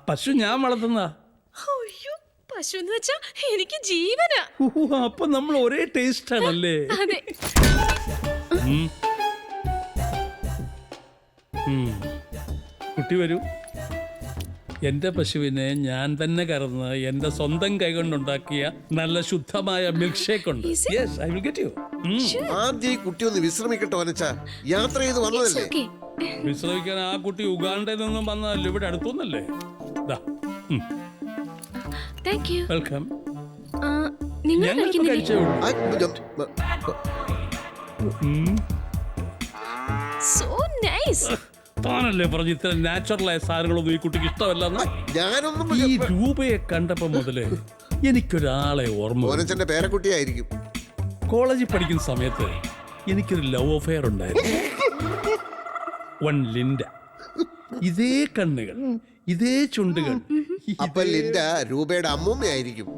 പശു ഞാൻ വളർത്തുന്നതാ. അയ്യോ, പശു എന്ന് വെച്ചാ എനിക്ക് ജീവനാ. അപ്പൊ നമ്മൾ ഒരേ ടേസ്റ്റ് ആണല്ലേ? അതെ. കുട്ടി വരൂ. എന്റെ പശുവിനെ ഞാൻ തന്നെ കറന്ന് എന്റെ സ്വന്തം കൈകൊണ്ടുണ്ടാക്കിയ നല്ല ശുദ്ധമായ മിൽക്ക് ഷേക്ക് ഉണ്ട്. Yes, I will get you. ആദ്യം ഈ കുട്ടി ഒന്ന് വിശ്രമിക്കട്ടെ വനച്ച. യാത്ര ചെയ്ത് വന്നതല്ലേ? വിശ്രമിക്കാൻ ആ കുട്ടി ഉഗാണ്ടയിൽ നിന്നും വന്നതല്ലേ, ഇവിടെ അടുത്തൊന്നല്ലേ? വെൽക്കം. ഞങ്ങൾക്ക് കഴിച്ചേ ഉള്ളൂ. So nice. താനല്ലേ പറഞ്ഞു ഇത്ര നാച്ചുറലായ സാധനങ്ങളൊന്നും ഈ കുട്ടിക്ക് ഇഷ്ടമല്ലെന്ന്? ഈ രൂപയെ കണ്ടപ്പോ മുതലേ എനിക്കൊരാളെ ഓർമ്മ. ഓനച്ചന്റെ പേരക്കുട്ടിയായിരിക്കും. കോളേജിൽ പഠിക്കുന്ന സമയത്ത് എനിക്കൊരു ലവ് അഫെയർ ഉണ്ടായിരുന്നു. One Linda. ഇതേ കണ്ണുകൾ, ഇതേ ചുണ്ടുകൾ. അപ്പൊ ലിൻഡ രൂപയുടെ അമ്മൂമ്മയായിരിക്കും.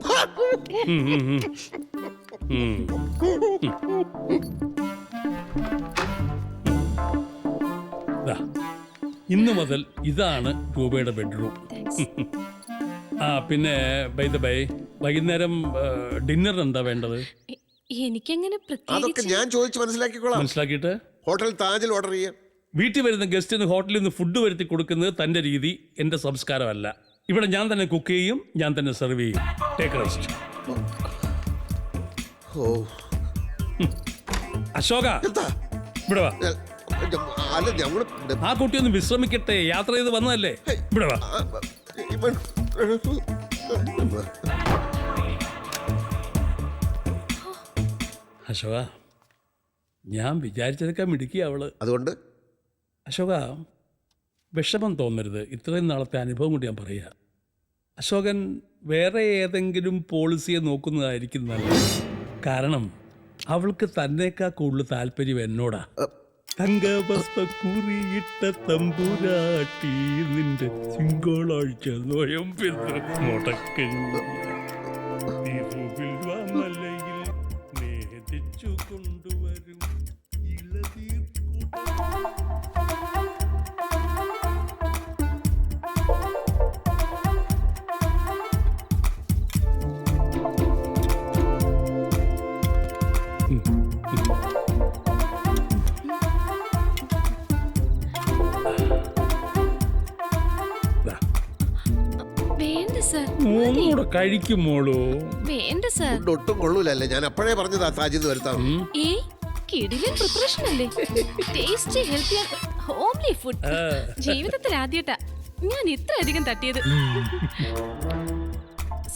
ഇന്നു മുതൽ ഇതാണ് രൂപയുടെ ബെഡ്റൂം. പിന്നെ ബൈ ദ ബൈ, വൈകുന്നേരം ഡിന്നറിന് എന്താ വേണ്ടത്? എനിക്കങ്ങനെ അതൊക്കെ ഞാൻ ചോദിച്ചു മനസ്സിലാക്കിക്കോളാം. മനസ്സിലാക്കിയിട്ട് ഹോട്ടൽ താജിൽ ഓർഡർ ചെയ്യാം. വീട്ടിൽ വരുന്ന ഗസ്റ്റിന് ഹോട്ടലിൽ നിന്ന് ഫുഡ് വരുത്തി കൊടുക്കുന്നത് തന്റെ രീതി, എന്റെ സംസ്കാരമല്ല. ഇവിടെ ഞാൻ തന്നെ കുക്ക് ചെയ്യും, ഞാൻ തന്നെ സെർവ് ചെയ്യും. Take rest. അശോക, ഇവിടെ വാ. ആ കുട്ടി ഒന്ന് വിശ്രമിക്കട്ടെ, യാത്ര ചെയ്ത് വന്നതല്ലേ. ഇവിടെ വാ. അശോക, ഞാൻ വിചാരിച്ചതൊക്കെ മിടുക്കി അവള്. അതുകൊണ്ട് അശോക, വിഷമം തോന്നരുത്. ഇത്രയും നാളത്തെ അനുഭവം കൂടി ഞാൻ പറയാ. അശോകൻ വേറെ ഏതെങ്കിലും പോളിസിയെ നോക്കുന്നതായിരിക്കും നല്ലത്. കാരണം അവൾക്ക് തന്നേക്കാൾ കൂടുതൽ താല്പര്യം എന്നോടാ. തങ്കഭസ്മക്കുറിയിട്ട തമ്പുരാട്ടി നിന്റെ തിങ്കളാഴ്ച നോയമ്പെന്ന് മുടക്കഞ്ഞു മലയിൽ നേതിച്ചു കൊണ്ടുവരും ഇളതീർ. ഒന്നുകൂടെ കഴിക്കുമോളൂ. വേണ്ട സർ, ഒട്ടും കൊള്ളൂലല്ലേ. ഞാൻ അപ്പോഴേ പറഞ്ഞതാ താജിന്ന് വരുത്താം. ജീവിതത്തിൽ ആദ്യമായിട്ടാ ഞാൻ ഇത്രയധികം തട്ടിയത്.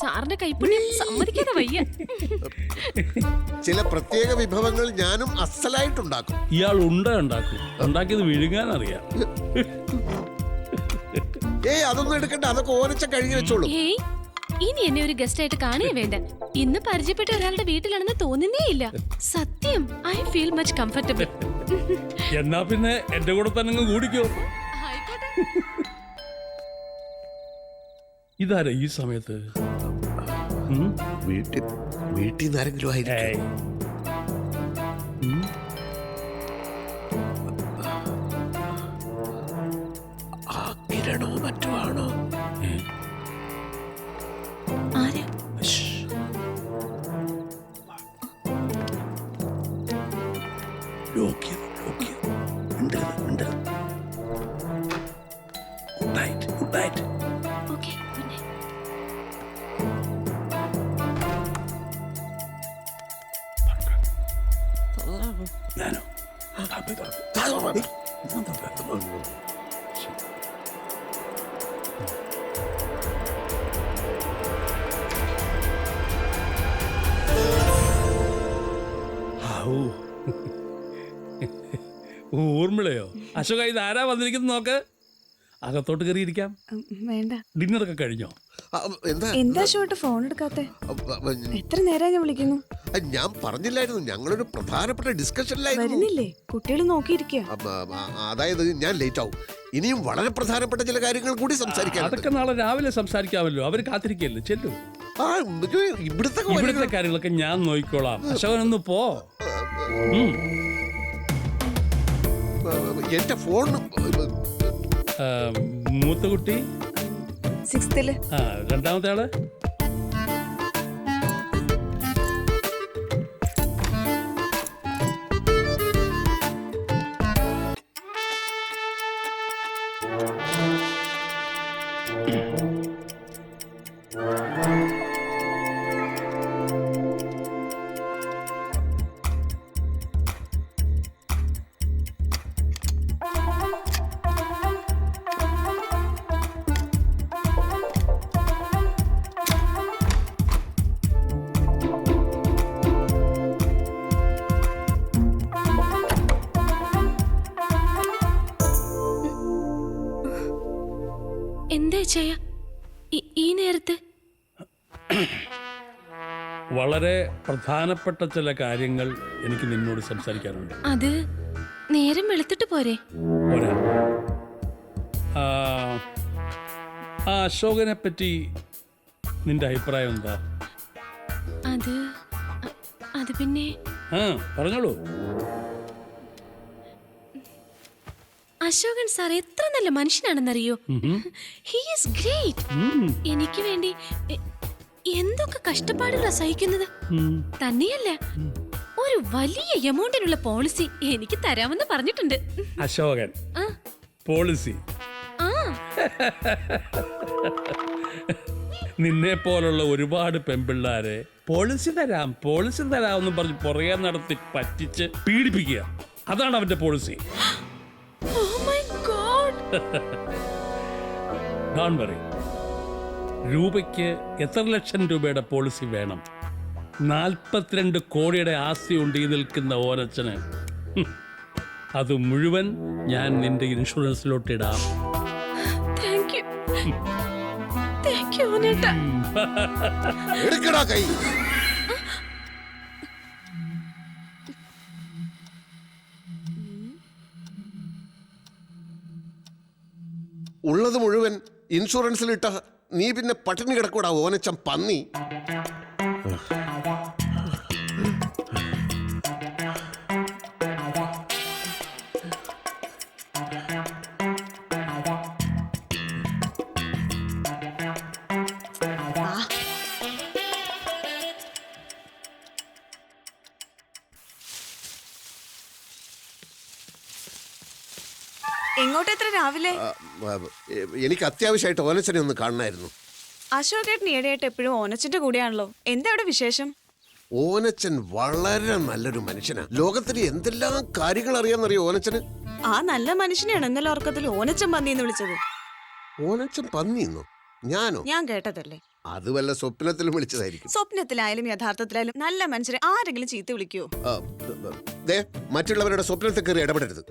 സാറിന്റെ കൈപ്പുണ്യം സമ്മതിക്കാതെ വയ്യ. ചില പ്രത്യേക വിഭവങ്ങൾ ഞാനും അസലായിട്ടുണ്ടാക്കും. ഇയാൾ ഉണ്ടാക്കിയത് വിഴുങ്ങാൻ അറിയാം. അതൊന്നും എടുക്കണ്ട, അതൊക്കെ ഓനച്ച കഴുകി വെച്ചോളൂ. ഇനി എന്നെ ഒരു ഗസ്റ്റ് ആയിട്ട് കാണുകയും വേണ്ട. ഇന്ന് പരിചയപ്പെട്ട ഒരാളുടെ വീട്ടിലാണെന്ന് തോന്നുന്നേ ഇല്ല. സത്യം, ഐ ഫീൽ മച്ച് കംഫർട്ടബിൾ. എന്നാ പിന്നെ എന്റെ കൂടെ തന്നെ കൂടിക്കോ. ഇതാരാ ഈ സമയത്ത്? വീട്ടിൽ ആരെങ്കിലും ആയിരിക്കും. കിരണോ മറ്റോ ആണോ? ഊർമിളയോ? അശോക, ഇത് ആരാ വന്നിരിക്കുന്നത് നോക്ക്. അകത്തോട്ട് കയറിയിരിക്കാം. വേണ്ട. ഡിന്നറൊക്കെ കഴിഞ്ഞോ? എന്താ ഷോട്ട് ഫോൺ എടുക്കാത്തെ? എത്ര നേരം ഞാൻ വിളിക്കുന്നു. ഞാൻ പറഞ്ഞില്ലായിരുന്നു, ഞങ്ങളൊരു പ്രധാനപ്പെട്ട ഡിസ്കഷനിലായിരുന്നു. വരുന്നില്ലേ? കുട്ടികൾ നോക്കിയിരിക്കുക. അതായത് ഞാൻ ലേറ്റ് ആവും. ഇനിയും വളരെ പ്രധാനപ്പെട്ട ചില കാര്യങ്ങൾ കൂടി സംസാരിക്കാം. അതൊക്കെ നാളെ രാവിലെ സംസാരിക്കാമല്ലോ. അവര് കാത്തിരിക്കല്ലേ. ചെല്ലു. ഇവിടുത്തെ കാര്യങ്ങളൊക്കെ ഞാൻ നോക്കിക്കോളാം. അശോകനൊന്ന് പോ. എന്റെ ഫോൺ മൂത്ത കുട്ടി 6th ആ രണ്ടാമത്തെ ആള് എന്താ ചെയ്യ ഈ നേരത്ത്? വളരെ പ്രധാനപ്പെട്ട ചില കാര്യങ്ങൾ എനിക്ക് നിന്നോട് സംസാരിക്കാനുണ്ട്. അത് നേരം വെളുത്തിട്ട് പോരെ? പോരാ. ആ അശോകനെ പറ്റി നിന്റെ അഭിപ്രായം എന്താ? അത് പിന്നെ പറഞ്ഞോളൂ. അശോകൻ സാർ എത്ര നല്ല മനുഷ്യനാണെന്നറിയോ? He is great. എനിക്ക് വേണ്ടി എന്തൊക്കെ കഷ്ടപ്പാടുകളാ സഹിക്കുന്നത്. തന്നെയല്ല, ഒരു വലിയ എമൗണ്ടിനുള്ള പോളിസി എനിക്ക് തരാമെന്ന് പറഞ്ഞിട്ടുണ്ട്. അശോകൻ പോളിസി? നിന്നെ പോലുള്ള ഒരുപാട് പെൺപിള്ളാരെ പോളിസി തരാം എന്ന് പറഞ്ഞ് പുറകെ നടത്തി പറ്റിച്ച് പീഡിപ്പിക്കുക, അതാണ് അവന്റെ പോളിസി. Don't worry. രൂപയ്ക്ക് എത്ര ലക്ഷം രൂപയുടെ പോളിസി വേണം? 42 കോടിയുടെ ആസ്തി ഉണ്ട് ഈ നിൽക്കുന്ന ഓരച്ചന്. അത് മുഴുവൻ ഞാൻ നിന്റെ ഇൻഷുറൻസിലോട്ട് ഇടാം. എടുക്കടാ കൈ. ഉള്ളത് മുഴുവൻ ഇൻഷുറൻസിലിട്ട നീ പിന്നെ പട്ടിണി കിടക്കൂടാ ഓനച്ചം പന്നി. എങ്ങോട്ട് എത്ര രാവിലെ? എനിക്ക് അത്യാവശ്യമായിട്ട് ഓനച്ചനെ ഒന്ന് കാണണമായിരുന്നു. അശോകേട്ടൻ ഈടെയായിട്ട് എപ്പോഴും ഓനച്ചന്റെ കൂടെയാണല്ലോ. എന്താ അവിടെ വിശേഷം? ഓനച്ചൻ വളരെ നല്ലൊരു മനുഷ്യനാ. ലോകത്തിന് എന്തെല്ലാം കാര്യങ്ങൾ അറിയാമെന്നറിയോ ഓനച്ചന്? ആ നല്ല മനുഷ്യനെയാണ് ഇന്നലെ ഉറക്കത്തിൽ ഓനച്ചൻ പന്നിന്ന് വിളിച്ചത്. ഓനച്ചൻ പന്നിന്നോ? ഞാനോ? ഞാൻ കേട്ടതല്ലേ. അത് വല്ല സ്വപ്നത്തിലും വിളിച്ചതായിരിക്കും. സ്വപ്നത്തിലായാലും യഥാർത്ഥത്തിലായാലും നല്ല മനുഷ്യരെ ആരെങ്കിലും ചീത്ത വിളിക്കുവോ? മറ്റുള്ളവരുടെ സ്വപ്നത്തിൽ കയറി ഇടപെടരുത്.